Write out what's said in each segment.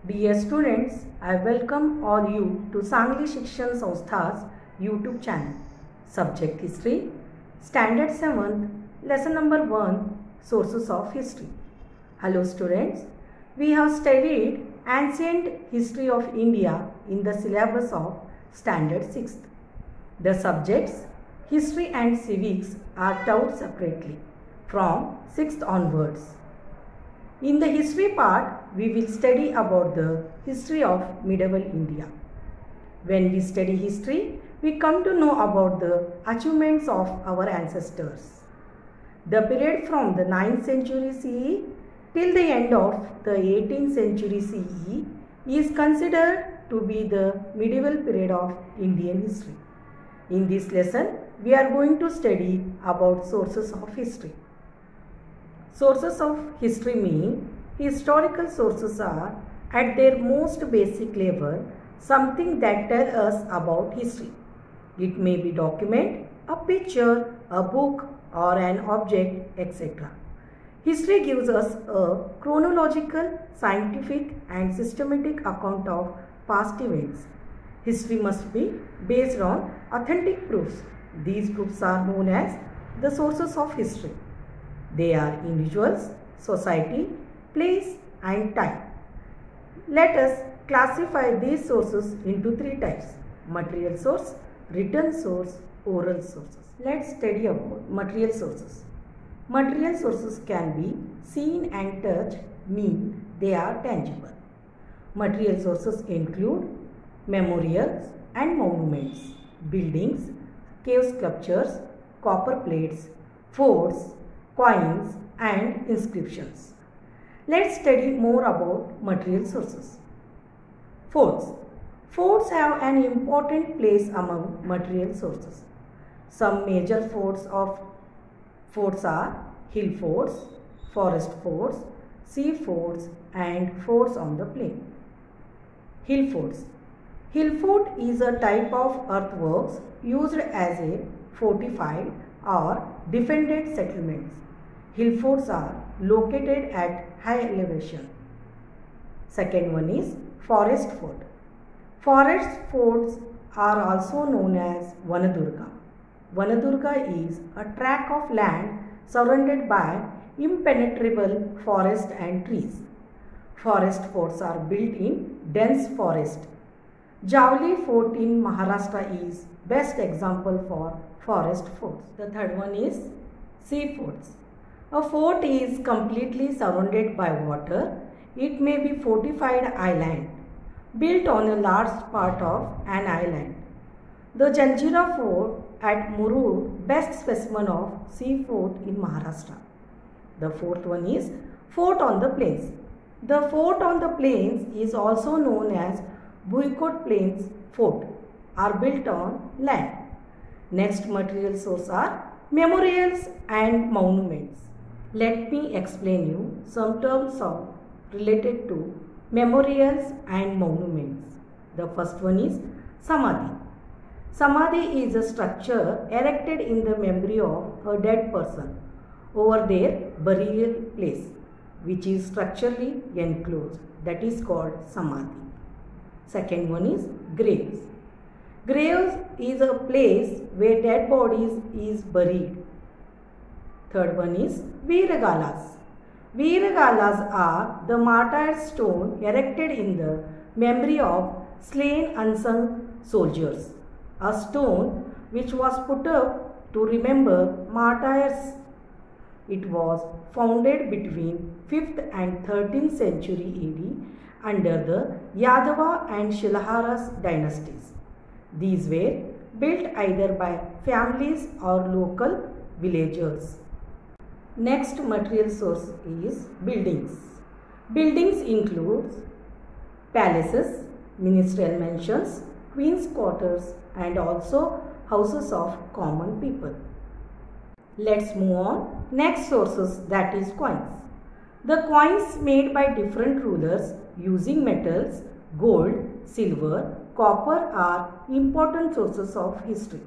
Dear students, I welcome all you to Sangli Shikshan Sanstha's YouTube channel. Subject History, Standard 7th, Lesson number 1, Sources of History. Hello students, we have studied Ancient History of India in the syllabus of Standard 6th. The subjects History and Civics are taught separately from 6th onwards. In the history part, we will study about the history of medieval India. When we study history, we come to know about the achievements of our ancestors. The period from the 9th century CE till the end of the 18th century CE is considered to be the medieval period of Indian history. In this lesson, we are going to study about sources of history. Sources of history mean historical sources are at their most basic level something that tell us about history. It may be document, a picture, a book or an object, etc. History gives us a chronological, scientific and systematic account of past events. History must be based on authentic proofs. These proofs are known as the sources of history. They are individuals, society, place and time. Let us classify these sources into three types: material source, written source, oral sources. Let's study about material sources. Material sources can be seen and touched, mean they are tangible. Material sources include memorials and monuments, buildings, cave sculptures, copper plates, forts, coins and inscriptions. Let's study more about material sources. Forts. Forts have an important place among material sources. Some major forts are hill forts, forest forts, sea forts and forts on the plain. Hill forts. Hill fort is a type of earthworks used as a fortified or defended settlements. Hill forts are located at high elevation. Second one is forest fort. Forest forts are also known as Vanadurga. Vanadurga is a tract of land surrounded by impenetrable forest and trees. Forest forts are built in dense forest. Javli Fort in Maharashtra is best example for forest forts. The third one is sea forts. A fort is completely surrounded by water. It may be fortified island built on a large part of an island. The Janjira Fort at Murud, best specimen of sea fort in Maharashtra. The fourth one is fort on the plains. The fort on the plains is also known as Bhuikot Plains Fort, are built on land. Next material source are memorials and monuments. Let me explain you some terms related to memorials and monuments. The first one is Samadhi. Samadhi is a structure erected in the memory of a dead person over their burial place, which is structurally enclosed. That is called Samadhi. Second one is graves. Graves is a place where dead bodies is buried. Third one is Veeragalas. Veeragalas are the martyr stone erected in the memory of slain unsung soldiers. A stone which was put up to remember martyrs. It was founded between 5th and 13th century AD under the Yadava and Shilaharas dynasties. These were built either by families or local villagers. Next material source is buildings. Buildings include palaces, ministerial mansions, queen's quarters and also houses of common people. Let's move on. Next sources, that is coins. The coins made by different rulers using metals, gold, silver, copper are important sources of history.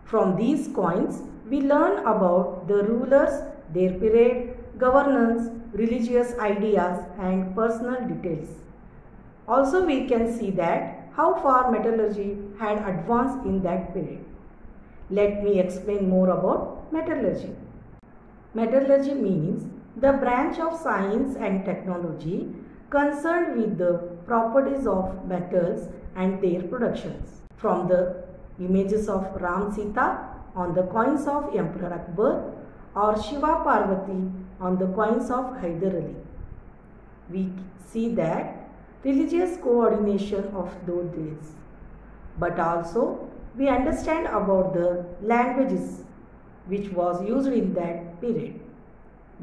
From these coins, we learn about the rulers, their period, governance, religious ideas and personal details. Also we can see that how far metallurgy had advanced in that period. Let me explain more about metallurgy. Metallurgy means the branch of science and technology concerned with the properties of metals and their productions. From the images of Ram Sita on the coins of Emperor Akbar or Shiva Parvati on the coins of Hyder Ali, we see that religious coordination of those days. But also we understand about the languages which was used in that period.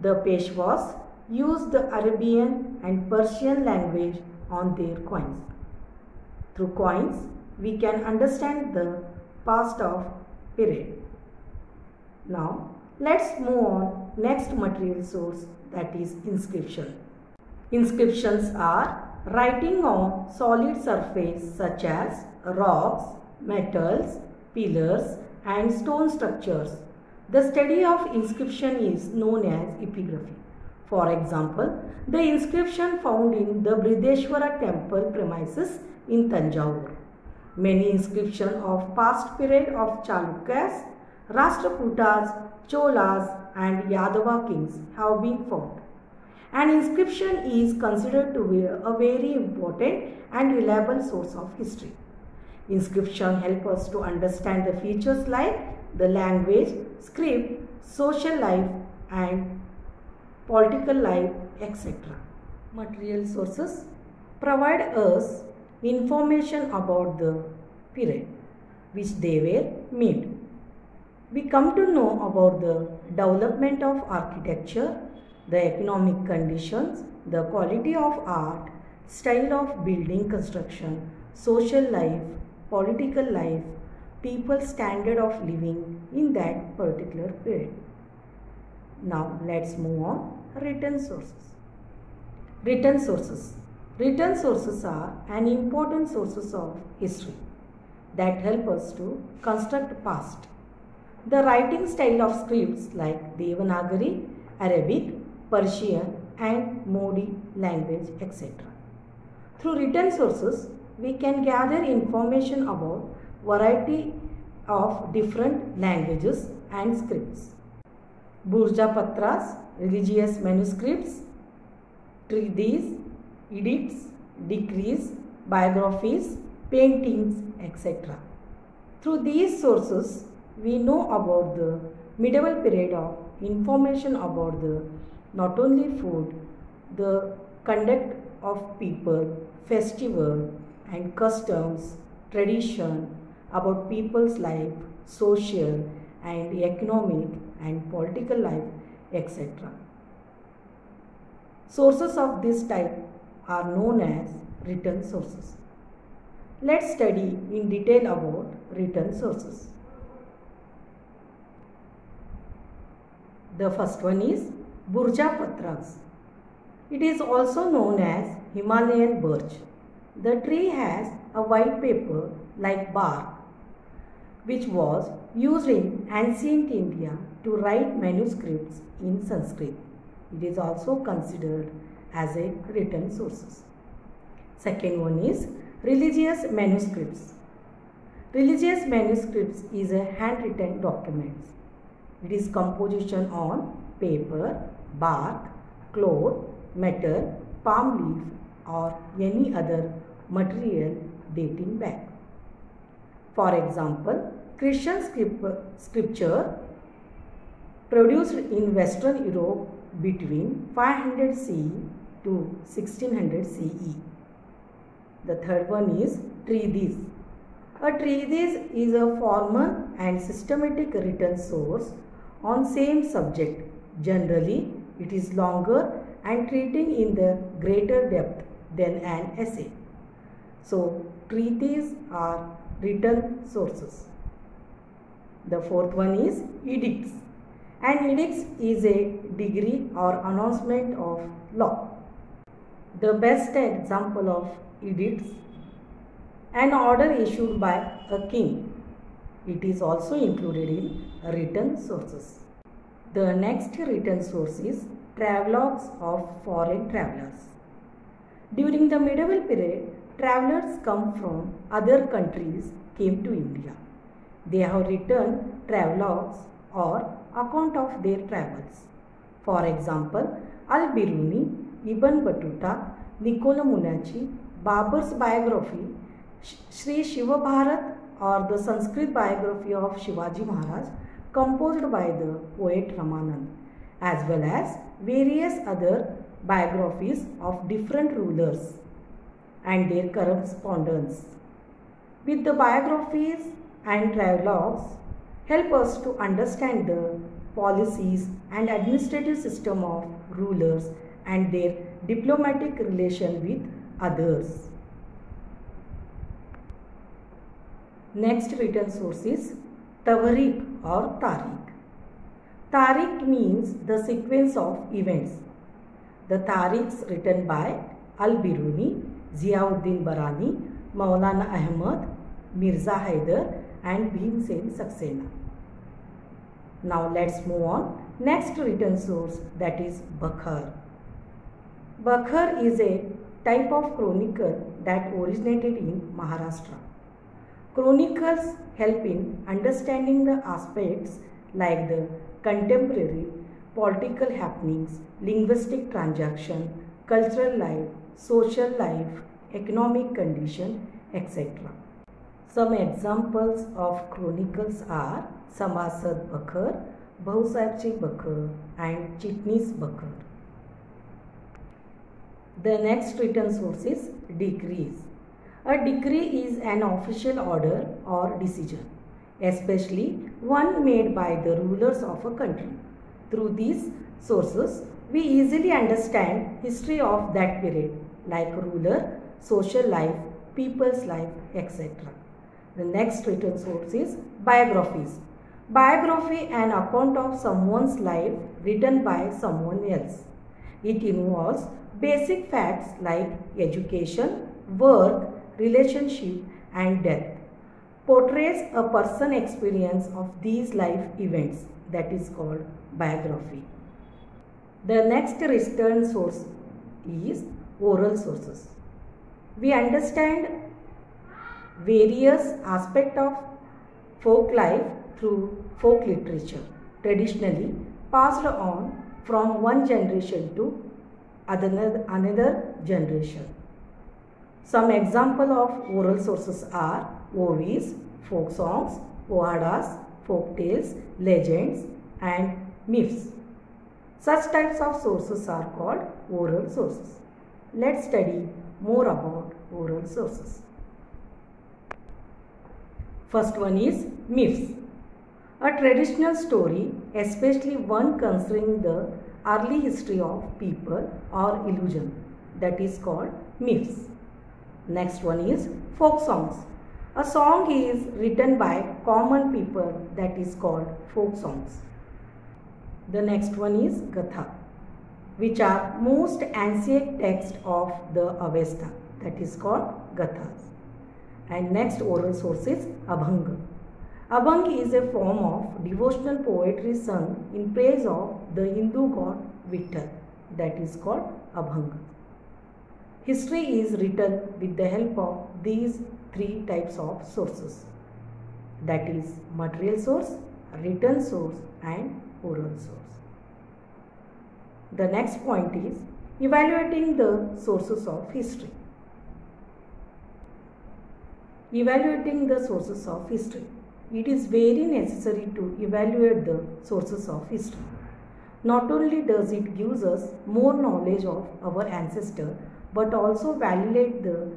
The Peshwas used the Arabian and Persian language on their coins. Through coins, we can understand the past of period. Now, let's move on next material source, that is inscription. Inscriptions are writing on solid surface such as rocks, metals, pillars and stone structures. The study of inscription is known as epigraphy. For example, the inscription found in the Brideshwara temple premises in Tanjavur. Many inscriptions of past period of Chalukyas, Rashtrakutas, Cholas and Yadava kings have been found. An inscription is considered to be a very important and reliable source of history. Inscription help us to understand the features like the language, script, social life and political life, etc. Material sources provide us information about the period which they were made. We come to know about the development of architecture, the economic conditions, the quality of art, style of building construction, social life, political life, people's standard of living in that particular period. Now let's move on written sources. Written sources. Written sources are an important sources of history that help us to construct past. The writing style of scripts like Devanagari, Arabic, Persian and Modi language, etc. Through written sources, we can gather information about variety of different languages and scripts. Burja Patras, religious manuscripts, treaties, edicts, decrees, biographies, paintings, etc. Through these sources, we know about the medieval period of information about the not only food, the conduct of people, festival and customs, tradition, about people's life, social and economic and political life, etc. Sources of this type are known as written sources. Let's study in detail about written sources. The first one is Burja Patras. It is also known as Himalayan birch. The tree has a white paper like bark, which was used in ancient India to write manuscripts in Sanskrit. It is also considered as a written sources. Second one is religious manuscripts. Religious manuscripts is a handwritten document. It is composition on paper, bark, cloth, metal, palm leaf or any other material dating back. For example, Christian scripture produced in Western Europe between 500 CE to 1600 CE. The third one is treatise. A treatise is a formal and systematic written source on same subject. Generally, it is longer and treating in the greater depth than an essay. So, treatises are written sources. The fourth one is edicts. An edict is a decree or announcement of law. The best example of edicts, an order issued by a king. It is also included in written sources. The next written source is travelogues of foreign travelers. During the medieval period, travelers come from other countries came to India. They have written travelogues or account of their travels. For example, Al-Biruni, Ibn Battuta, Niccolo Munachi, Babur's biography, Sri Shiva Bharat or the Sanskrit biography of Shivaji Maharaj composed by the poet Ramanand, as well as various other biographies of different rulers and their correspondents. With the biographies and travelogues help us to understand the policies and administrative system of rulers and their diplomatic relation with others. Next written source is Tawarik or Tariq. Tariq means the sequence of events. The Tariqs written by Al-Biruni, Ziauddin Barani, Maulana Ahmad, Mirza Haider and Bhimsen Saxena. Now let's move on. Next written source, that is Bakhar. Bakhar is a type of chronicle that originated in Maharashtra. Chronicles help in understanding the aspects like the contemporary political happenings, linguistic transaction, cultural life, social life, economic condition, etc. Some examples of chronicles are Samasad Bakhar, Bahusahebji Bakhar and Chitnis Bakhar. The next written source is decrees. A decree is an official order or decision, especially one made by the rulers of a country. Through these sources, we easily understand history of that period, like ruler, social life, people's life, etc. The next written source is biographies. Biography, an account of someone's life written by someone else. It involves basic facts like education, work, relationship and death. Portrays a person's experience of these life events, that is called biography. The next written source is oral sources. We understand various aspects of folk life through folk literature, traditionally passed on from one generation to another generation. Some example of oral sources are ovis, folk songs, pohadas, folk tales, legends and myths. Such types of sources are called oral sources. Let's study more about oral sources. First one is myths. A traditional story, especially one concerning the early history of people or illusion, that is called myths. Next one is folk songs. A song is written by common people, that is called folk songs. The next one is Gatha, which are most ancient texts of the Avesta, that is called Gathas. And next oral source is Abhang. Abhang is a form of devotional poetry sung in praise of the Hindu god Vittal, that is called Abhang. History is written with the help of these three types of sources, that is material source, written source and oral source. The next point is evaluating the sources of history. Evaluating the sources of history. It is very necessary to evaluate the sources of history. Not only does it give us more knowledge of our ancestors, but also validate the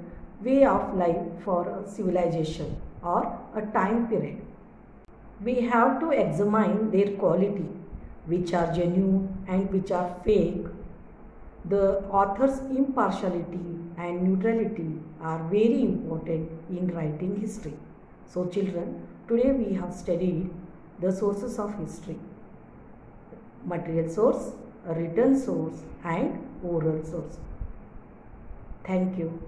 way of life for a civilization or a time period. We have to examine their quality, which are genuine and which are fake. The author's impartiality and neutrality are very important in writing history. So children, today we have studied the sources of history: material source, a written source and oral source. Thank you.